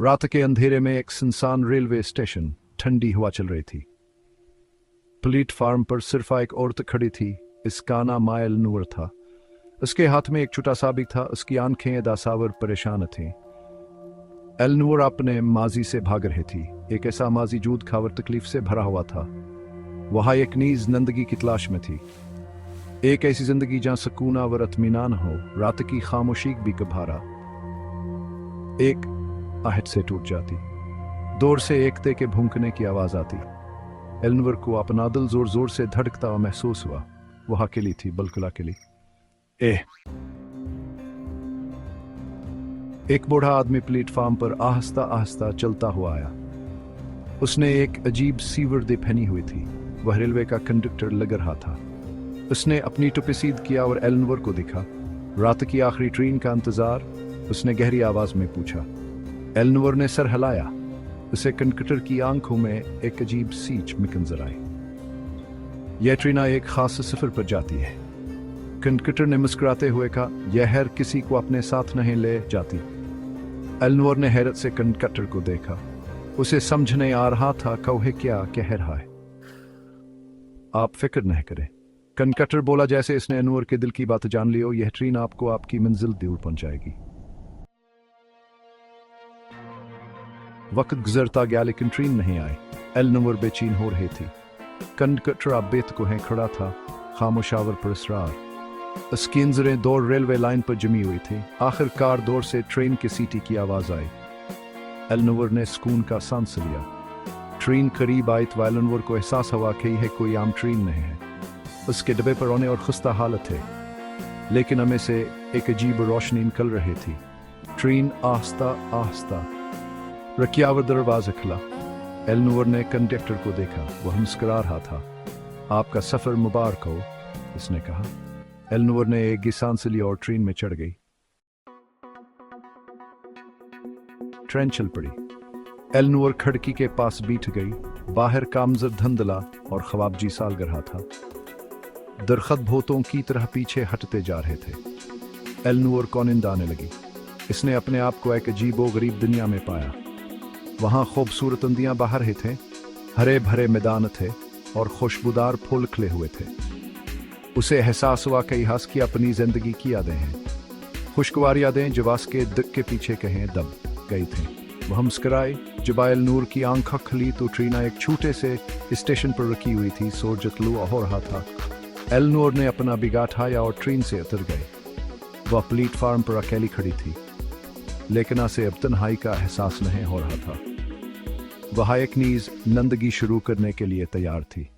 रात के अंधेरे में एक सुनसान रेलवे स्टेशन, ठंडी हवा चल रही थी। प्लेटफार्म पर सिर्फ एक औरत खड़ी थी। इसका नाम एलनोर था। उसके हाथ में एक छोटा सा बैग था। उसकी आंखें दासावर परेशान थीं। एलनोर अपने माजी से भाग रही थी, एक ऐसा माजी जूद खावर तकलीफ से भरा हुआ था। वहां एक नीज जिंदगी की तलाश में थी, एक ऐसी जिंदगी जहां सुकून और इत्मीनान हो। रात की खामोशी भी कभारा एक आहट से टूट जाती। दूर से एकते के भूंकने की आवाज आती। एलनोर को अपना दिल जोर जोर से धड़कता हुआ महसूस हुआ। वह अकेली थी, बिल्कुल अकेली। एक बूढ़ा आदमी प्लेटफार्म पर आहिस्ता आहिस्ता चलता हुआ आया। उसने एक अजीब सी वर्दी पहनी हुई थी। वह रेलवे का कंडक्टर लग रहा था। उसने अपनी टोपी सीध किया और एलनोर को देखा। रात की आखिरी ट्रेन का इंतजार, उसने गहरी आवाज में पूछा। एलनोर ने सर हिलाया। उसे कंडक्टर की आंखों में एक अजीब सी चमक नजर आई। यह ट्रेन एक खास सफर पर जाती है। कंडक्टर ने मुस्कुराते हुए कहा, यह हर किसी को अपने साथ नहीं ले जाती। एलनोर ने हैरत से कंडक्टर को देखा। उसे समझ नहीं आ रहा था कौहे क्या कह रहा है। आप फिक्र नहीं करें, कंडक्टर बोला, जैसे इसने एलनोर के दिल की बात जान लियो। यह ट्रेन आपको आपकी मंजिल दूर पहुंचाएगी। वक्त गुजरता गया लेकिन ट्रेन नहीं आई। एलनोर बेचैन हो रही थी। कंडक्टर अब बेत को है खड़ा था, खामोशावर पर इसरार। उसकी नजरें दौड़ रेलवे लाइन पर जमी हुई थी। आखिरकार दौर से ट्रेन की सीटी की आवाज आई। एलनोर ने सुकून का सांस लिया। ट्रेन करीब आई तो एलनोर को एहसास हुआ कि यह कोई आम ट्रेन नहीं है। उसके डब्बे पर रोने और खस्ता हालत है, लेकिन हमें से एक अजीब रोशनी निकल रही थी। ट्रेन आहिस्ता आहिस्ता रकियावर दरवाजा खुला। एलनोर ने कंडक्टर को देखा। वह मुस्कुरा रहा था। आपका सफर मुबारक हो, उसने कहा। एलनोर ने एक सांस ली और ट्रेन में चढ़ गई। ट्रेन चल पड़ी। एलनोर खिड़की के पास बैठ गई। बाहर का मंजर धुंधला और ख्वाबजी सा लग रहा था। दरख्त भूतों की तरह पीछे हटते जा रहे थे। एलनोर को नींद आने लगी। इसने अपने आप को एक अजीबो गरीब दुनिया में पाया। वहां खूबसूरत नदियां बह रहे थे, हरे भरे मैदान थे और खुशबूदार फूल खिले हुए थे। उसे एहसास हुआ कि हंस की अपनी जिंदगी की यादें हैं, खुशगवार यादें जो वास के दुख के पीछे कहीं दब गई थी। वह मुस्कुराई। जब एलनोर की आंख खुली तो ट्रेन एक छोटे से स्टेशन पर रखी हुई थी। सूरज तलुआ हो रहा था। एलनोर ने अपना बैग उठाया और ट्रेन से उतर गए। वह प्लेटफार्म पर अकेली खड़ी थी, लेकिन उसे अब तन्हाई का एहसास नहीं हो रहा था। वह एक नीज जिंदगी शुरू करने के लिए तैयार थी।